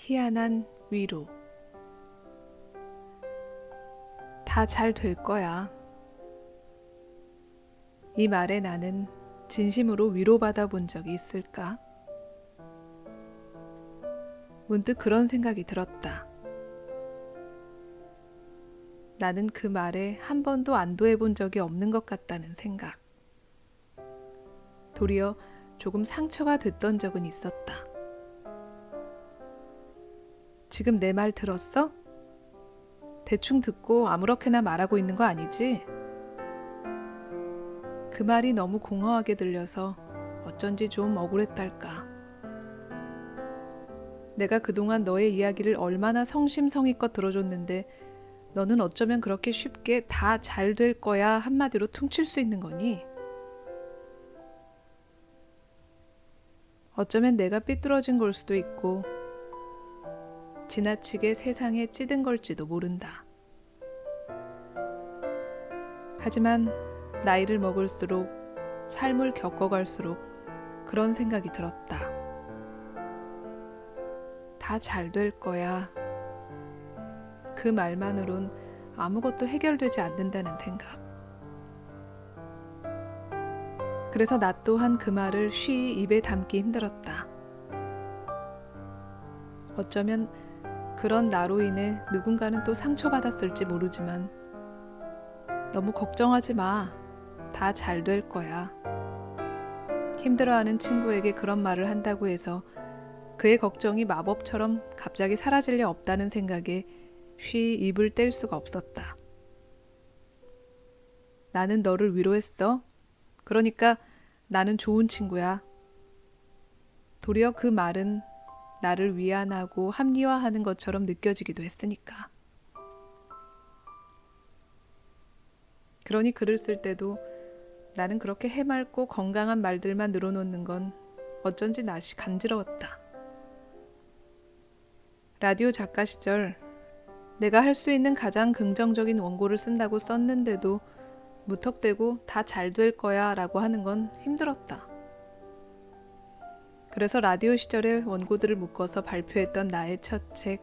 희한한 위로. 다 잘 될 거야. 이 말에 나는 진심으로 위로받아 본 적이 있을까? 문득 그런 생각이 들었다. 나는 그 말에 한 번도 안도해 본 적이 없는 것 같다는 생각. 도리어 조금 상처가 됐던 적은 있었다. 지금 내 말 들었어? 대충 듣고 아무렇게나 말하고 있는 거 아니지? 그 말이 너무 공허하게 들려서 어쩐지 좀 억울했달까. 내가 그동안 너의 이야기를 얼마나 성심성의껏 들어줬는데 너는 어쩌면 그렇게 쉽게 다 잘 될 거야 한마디로 퉁칠 수 있는 거니? 어쩌면 내가 삐뚤어진 걸 수도 있고 지나치게 세상에 찌든 걸지도 모른다. 하지만 나이를 먹을수록 삶을 겪어갈수록 그런 생각이 들었다. 다 잘 될 거야. 그 말만으론 아무것도 해결되지 않는다는 생각. 그래서 나 또한 그 말을 쉬이 입에 담기 힘들었다. 어쩌면 그런 나로 인해 누군가는 또 상처받았을지 모르지만 너무 걱정하지 마. 다 잘 될 거야. 힘들어하는 친구에게 그런 말을 한다고 해서 그의 걱정이 마법처럼 갑자기 사라질 리 없다는 생각에 쉬이 입을 뗄 수가 없었다. 나는 너를 위로했어. 그러니까 나는 좋은 친구야. 도리어 그 말은 나를 위안하고 합리화하는 것처럼 느껴지기도 했으니까. 그러니 글을 쓸 때도 나는 그렇게 해맑고 건강한 말들만 늘어놓는 건 어쩐지 낯이 간지러웠다. 라디오 작가 시절 내가 할 수 있는 가장 긍정적인 원고를 쓴다고 썼는데도 무턱대고 다 잘 될 거야 라고 하는 건 힘들었다. 그래서 라디오 시절의 원고들을 묶어서 발표했던 나의 첫 책,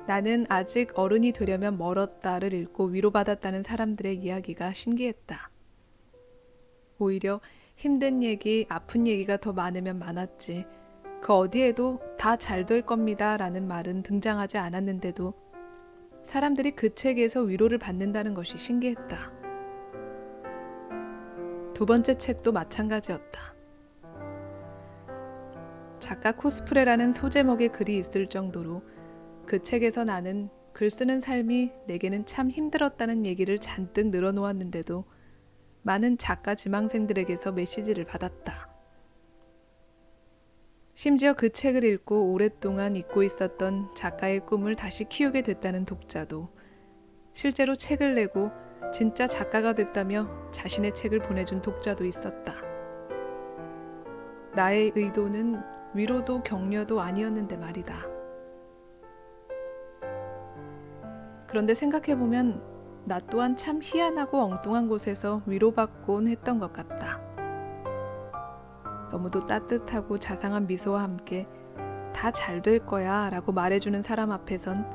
나는 아직 어른이 되려면 멀었다를 읽고 위로받았다는 사람들의 이야기가 신기했다. 오히려 힘든 얘기, 아픈 얘기가 더 많으면 많았지. 그 어디에도 다 잘 될 겁니다 라는 말은 등장하지 않았는데도 사람들이 그 책에서 위로를 받는다는 것이 신기했다. 두 번째 책도 마찬가지였다. 작가 코스프레라는 소제목의 글이 있을 정도로 그 책에서 나는 글 쓰는 삶이 내게는 참 힘들었다는 얘기를 잔뜩 늘어놓았는데도 많은 작가 지망생들에게서 메시지를 받았다. 심지어 그 책을 읽고 오랫동안 잊고 있었던 작가의 꿈을 다시 키우게 됐다는 독자도, 실제로 책을 내고 진짜 작가가 됐다며 자신의 책을 보내준 독자도 있었다. 나의 의도는 위로도 격려도 아니었는데 말이다. 그런데 생각해보면 나 또한 참 희한하고 엉뚱한 곳에서 위로받곤 했던 것 같다. 너무도 따뜻하고 자상한 미소와 함께 다 잘 될 거야 라고 말해주는 사람 앞에선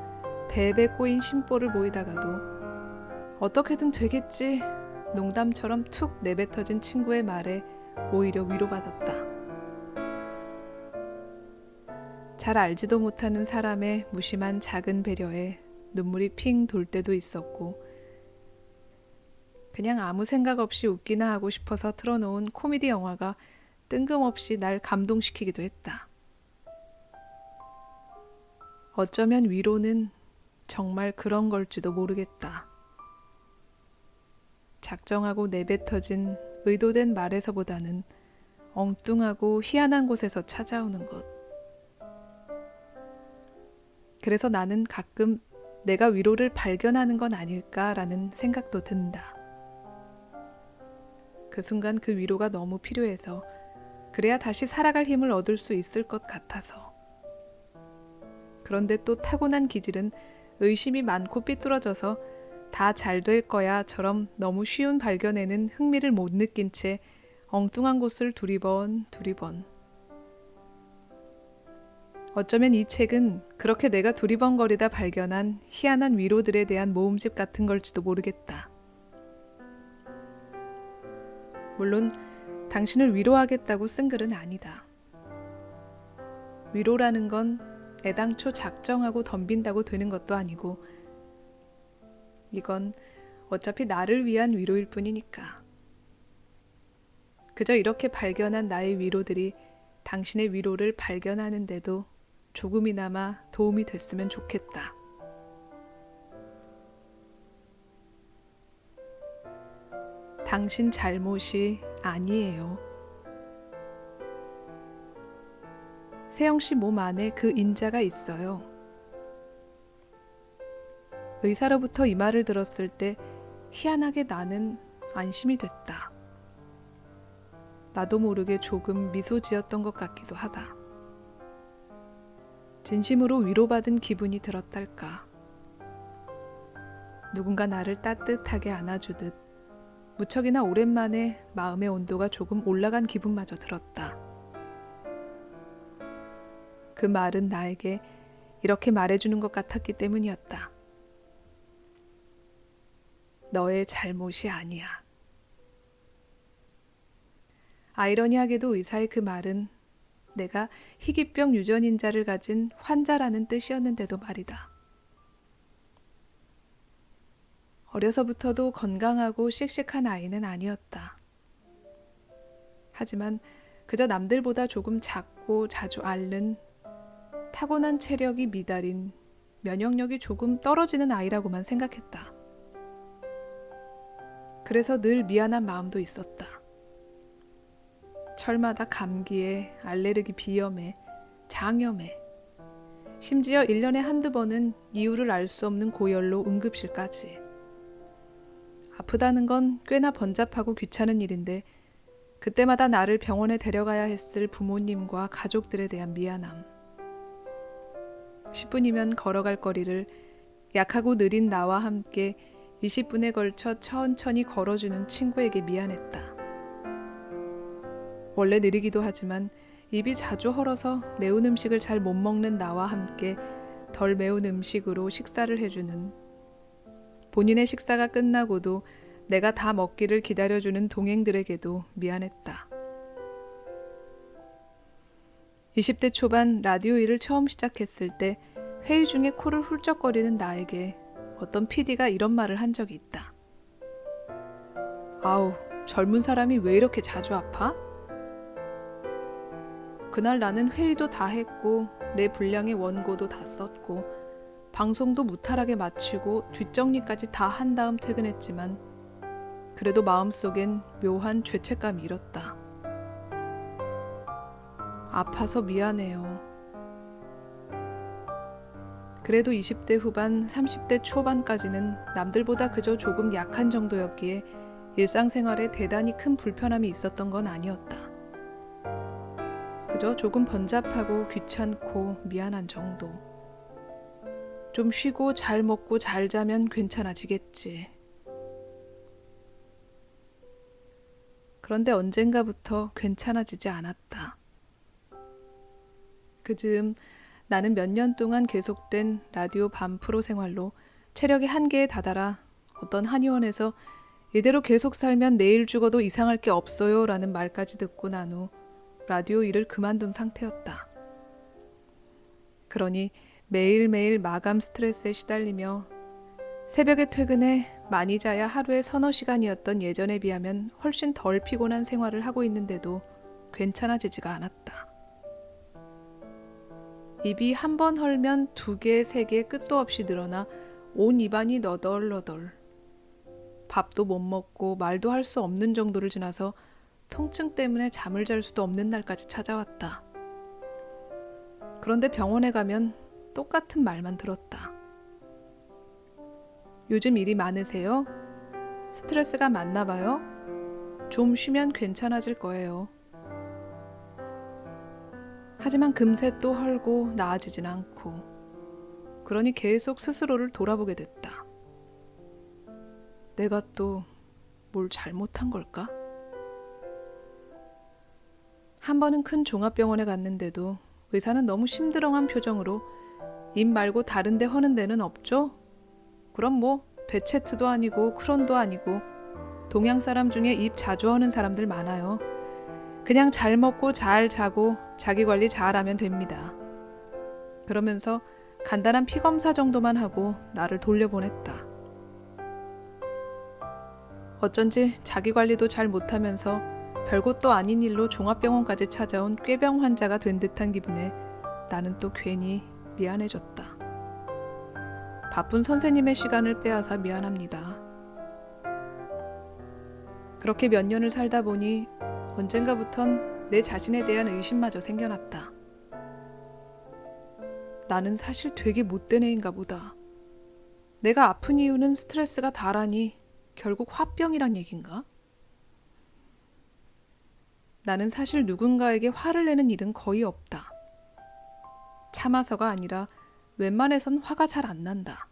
배에 꼬인 심보를 보이다가도 어떻게든 되겠지 농담처럼 툭 내뱉어진 친구의 말에 오히려 위로받았다. 잘 알지도 못하는 사람의 무심한 작은 배려에 눈물이 핑 돌 때도 있었고, 그냥 아무 생각 없이 웃기나 하고 싶어서 틀어놓은 코미디 영화가 뜬금없이 날 감동시키기도 했다. 어쩌면 위로는 정말 그런 걸지도 모르겠다. 작정하고 내뱉어진 의도된 말에서보다는 엉뚱하고 희한한 곳에서 찾아오는 것. 그래서 나는 가끔 내가 위로를 발견하는 건 아닐까라는 생각도 든다. 그 순간 그 위로가 너무 필요해서, 그래야 다시 살아갈 힘을 얻을 수 있을 것 같아서. 그런데 또 타고난 기질은 의심이 많고 삐뚤어져서 다 잘 될 거야처럼 너무 쉬운 발견에는 흥미를 못 느낀 채 엉뚱한 곳을 두리번 어쩌면 이 책은 그렇게 내가 두리번거리다 발견한 희한한 위로들에 대한 모음집 같은 걸지도 모르겠다. 물론 당신을 위로하겠다고 쓴 글은 아니다. 위로라는 건 애당초 작정하고 덤빈다고 되는 것도 아니고 이건 어차피 나를 위한 위로일 뿐이니까. 그저 이렇게 발견한 나의 위로들이 당신의 위로를 발견하는데도 조금이나마 도움이 됐으면 좋겠다. 당신 잘못이 아니에요. 세영 씨 몸 안에 그 인자가 있어요. 의사로부터 이 말을 들었을 때 희한하게 나는 안심이 됐다. 나도 모르게 조금 미소 지었던 것 같기도 하다. 진심으로 위로받은 기분이 들었달까. 누군가 나를 따뜻하게 안아주듯 무척이나 오랜만에 마음의 온도가 조금 올라간 기분마저 들었다. 그 말은 나에게 이렇게 말해주는 것 같았기 때문이었다. 너의 잘못이 아니야. 아이러니하게도 의사의 그 말은 내가 희귀병 유전인자를 가진 환자라는 뜻이었는데도 말이다. 어려서부터도 건강하고 씩씩한 아이는 아니었다. 하지만 그저 남들보다 조금 작고 자주 앓는 타고난 체력이 미달인 면역력이 조금 떨어지는 아이라고만 생각했다. 그래서 늘 미안한 마음도 있었다. 철마다 감기에, 알레르기 비염에, 장염에, 심지어 1년에 한두 번은 이유를 알 수 없는 고열로 응급실까지. 아프다는 건 꽤나 번잡하고 귀찮은 일인데 그때마다 나를 병원에 데려가야 했을 부모님과 가족들에 대한 미안함. 10분이면 걸어갈 거리를 약하고 느린 나와 함께 20분에 걸쳐 천천히 걸어주는 친구에게 미안했다. 원래 느리기도 하지만 입이 자주 헐어서 매운 음식을 잘 못 먹는 나와 함께 덜 매운 음식으로 식사를 해주는, 본인의 식사가 끝나고도 내가 다 먹기를 기다려주는 동행들에게도 미안했다. 20대 초반 라디오 일을 처음 시작했을 때 회의 중에 코를 훌쩍거리는 나에게 어떤 PD가 이런 말을 한 적이 있다. 아우, 젊은 사람이 왜 이렇게 자주 아파? 그날 나는 회의도 다 했고 내 분량의 원고도 다 썼고 방송도 무탈하게 마치고 뒷정리까지 다 한 다음 퇴근했지만 그래도 마음속엔 묘한 죄책감이 일었다. 아파서 미안해요. 그래도 20대 후반, 30대 초반까지는 남들보다 그저 조금 약한 정도였기에 일상생활에 대단히 큰 불편함이 있었던 건 아니었다. 그저 조금 번잡하고 귀찮고 미안한 정도. 좀 쉬고 잘 먹고 잘 자면 괜찮아지겠지. 그런데 언젠가부터 괜찮아지지 않았다. 그즈음 나는 몇 년 동안 계속된 라디오 밤 프로 생활로 체력이 한계에 다다라 어떤 한의원에서 이대로 계속 살면 내일 죽어도 이상할 게 없어요 라는 말까지 듣고 난 후 라디오 일을 그만둔 상태였다. 그러니 매일매일 마감 스트레스에 시달리며 새벽에 퇴근해 많이 자야 하루에 서너 시간이었던 예전에 비하면 훨씬 덜 피곤한 생활을 하고 있는데도 괜찮아지지가 않았다. 입이 한 번 헐면 2개, 3개 끝도 없이 늘어나 온 입안이 너덜너덜. 밥도 못 먹고 말도 할 수 없는 정도를 지나서 통증 때문에 잠을 잘 수도 없는 날까지 찾아왔다. 그런데 병원에 가면 똑같은 말만 들었다. 요즘 일이 많으세요? 스트레스가 많나 봐요? 좀 쉬면 괜찮아질 거예요. 하지만 금세 또 헐고 나아지진 않고, 그러니 계속 스스로를 돌아보게 됐다. 내가 또 뭘 잘못한 걸까? 한 번은 큰 종합병원에 갔는데도 의사는 너무 심드렁한 표정으로 입 말고 다른 데 허는 데는 없죠? 그럼 뭐 베체트도 아니고 크론도 아니고 동양 사람 중에 입 자주 허는 사람들 많아요. 그냥 잘 먹고 잘 자고 자기 관리 잘하면 됩니다. 그러면서 간단한 피검사 정도만 하고 나를 돌려보냈다. 어쩐지 자기 관리도 잘 못하면서 별것도 아닌 일로 종합병원까지 찾아온 꾀병 환자가 된 듯한 기분에 나는 또 괜히 미안해졌다. 바쁜 선생님의 시간을 빼앗아 미안합니다. 그렇게 몇 년을 살다 보니 언젠가부턴 내 자신에 대한 의심마저 생겨났다. 나는 사실 되게 못된 애인가 보다. 내가 아픈 이유는 스트레스가 다라니 결국 화병이란 얘긴가? 나는 사실 누군가에게 화를 내는 일은 거의 없다. 참아서가 아니라 웬만해선 화가 잘 안 난다.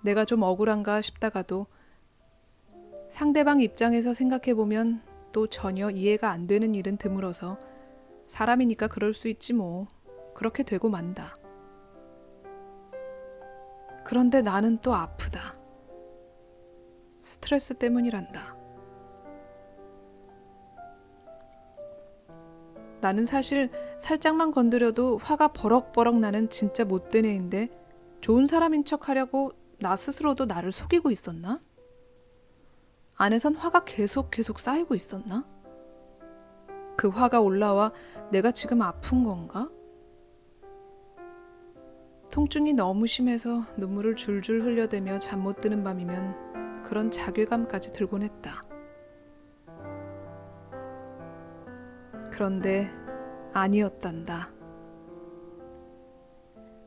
내가 좀 억울한가 싶다가도 상대방 입장에서 생각해보면 또 전혀 이해가 안 되는 일은 드물어서 사람이니까 그럴 수 있지 뭐. 그렇게 되고 만다. 그런데 나는 또 아프다. 스트레스 때문이란다. 나는 사실 살짝만 건드려도 화가 버럭버럭 나는 진짜 못된 애인데 좋은 사람인 척 하려고 나 스스로도 나를 속이고 있었나? 안에선 화가 계속 쌓이고 있었나? 그 화가 올라와 내가 지금 아픈 건가? 통증이 너무 심해서 눈물을 줄줄 흘려대며 잠 못 드는 밤이면 그런 자괴감까지 들곤 했다. 그런데 아니었단다.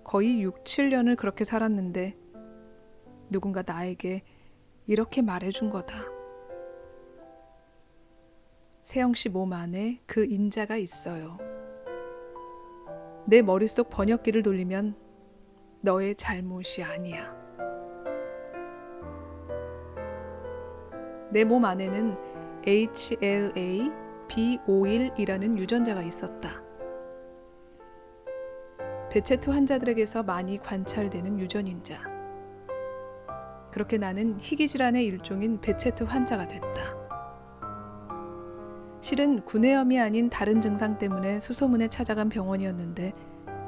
거의 6, 7년을 그렇게 살았는데 누군가 나에게 이렇게 말해준 거다. 세영씨 몸 안에 그 인자가 있어요. 내 머릿속 번역기를 돌리면 너의 잘못이 아니야. 내 몸 안에는 HLA-B51이라는 유전자가 있었다. 베체트 환자들에게서 많이 관찰되는 유전인자. 그렇게 나는 희귀질환의 일종인 베체트 환자가 됐다. 실은 구내염이 아닌 다른 증상 때문에 수소문에 찾아간 병원이었는데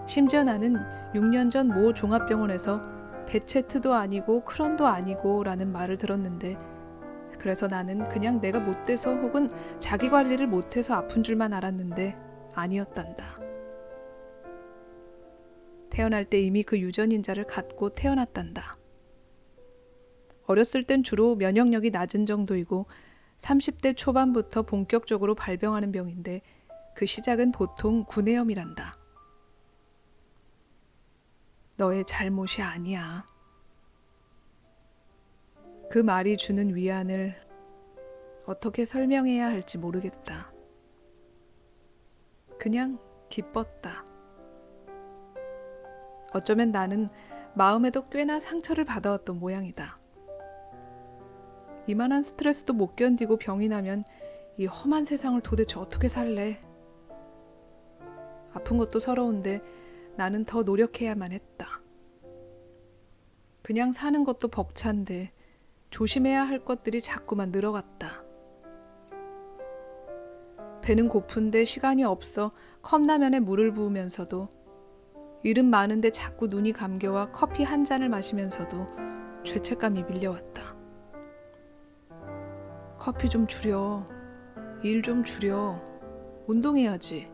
심지어 나는 6년 전 모 종합병원에서 베체트도 아니고 크론도 아니고 라는 말을 들었는데 그래서 나는 그냥 내가 못돼서 혹은 자기 관리를 못해서 아픈 줄만 알았는데 아니었단다. 태어날 때 이미 그 유전인자를 갖고 태어났단다. 어렸을 땐 주로 면역력이 낮은 정도이고 30대 초반부터 본격적으로 발병하는 병인데 그 시작은 보통 구내염이란다. 너의 잘못이 아니야. 그 말이 주는 위안을 어떻게 설명해야 할지 모르겠다. 그냥 기뻤다. 어쩌면 나는 마음에도 꽤나 상처를 받아왔던 모양이다. 이만한 스트레스도 못 견디고 병이 나면 이 험한 세상을 도대체 어떻게 살래? 아픈 것도 서러운데 나는 더 노력해야만 했다. 그냥 사는 것도 벅찬데 조심해야 할 것들이 자꾸만 늘어갔다. 배는 고픈데 시간이 없어 컵라면에 물을 부으면서도 일은 많은데 자꾸 눈이 감겨와 커피 한 잔을 마시면서도 죄책감이 밀려왔다. 커피 좀 줄여. 일 좀 줄여. 운동해야지.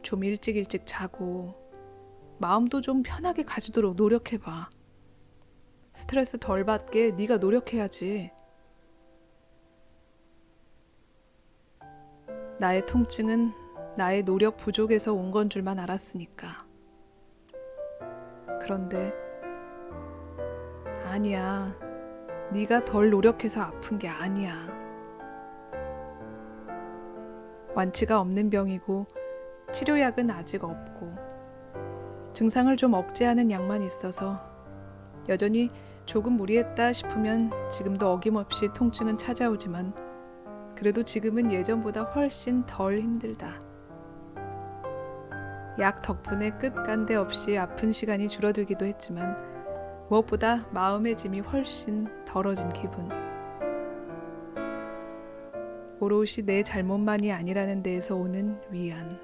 좀 일찍 자고 마음도 좀 편하게 가지도록 노력해봐. 스트레스 덜 받게 네가 노력해야지. 나의 통증은 나의 노력 부족에서 온 건 줄만 알았으니까. 그런데 아니야. 네가 덜 노력해서 아픈 게 아니야. 완치가 없는 병이고 치료약은 아직 없고 증상을 좀 억제하는 약만 있어서 여전히 조금 무리했다 싶으면 지금도 어김없이 통증은 찾아오지만 그래도 지금은 예전보다 훨씬 덜 힘들다. 약 덕분에 끝간데 없이 아픈 시간이 줄어들기도 했지만 무엇보다 마음의 짐이 훨씬 덜어진 기분. 오롯이 내 잘못만이 아니라는 데에서 오는 위안.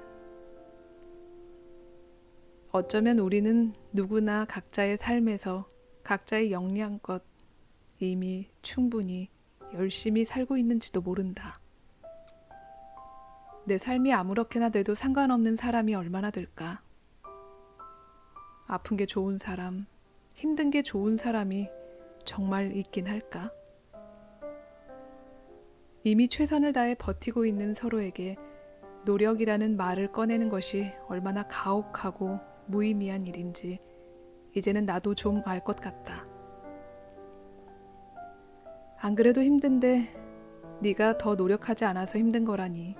어쩌면 우리는 누구나 각자의 삶에서 각자의 역량껏 이미 충분히 열심히 살고 있는지도 모른다. 내 삶이 아무렇게나 돼도 상관없는 사람이 얼마나 될까? 아픈 게 좋은 사람, 힘든 게 좋은 사람이 정말 있긴 할까? 이미 최선을 다해 버티고 있는 서로에게 노력이라는 말을 꺼내는 것이 얼마나 가혹하고 무의미한 일인지 이제는 나도 좀 알 것 같다. 안 그래도 힘든데 네가 더 노력하지 않아서 힘든 거라니.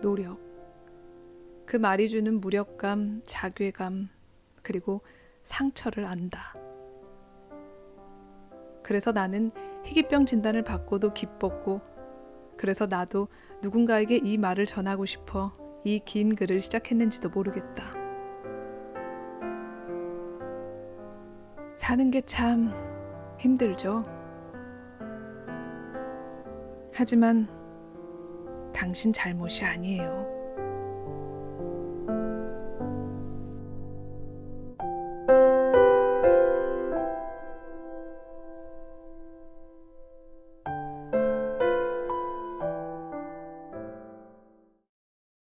노력. 그 말이 주는 무력감, 자괴감, 그리고 상처를 안다. 그래서 나는 희귀병 진단을 받고도 기뻤고, 그래서 나도 누군가에게 이 말을 전하고 싶어 이 긴 글을 시작했는지도 모르겠다. 사는 게 참 힘들죠. 하지만 당신 잘못이 아니에요.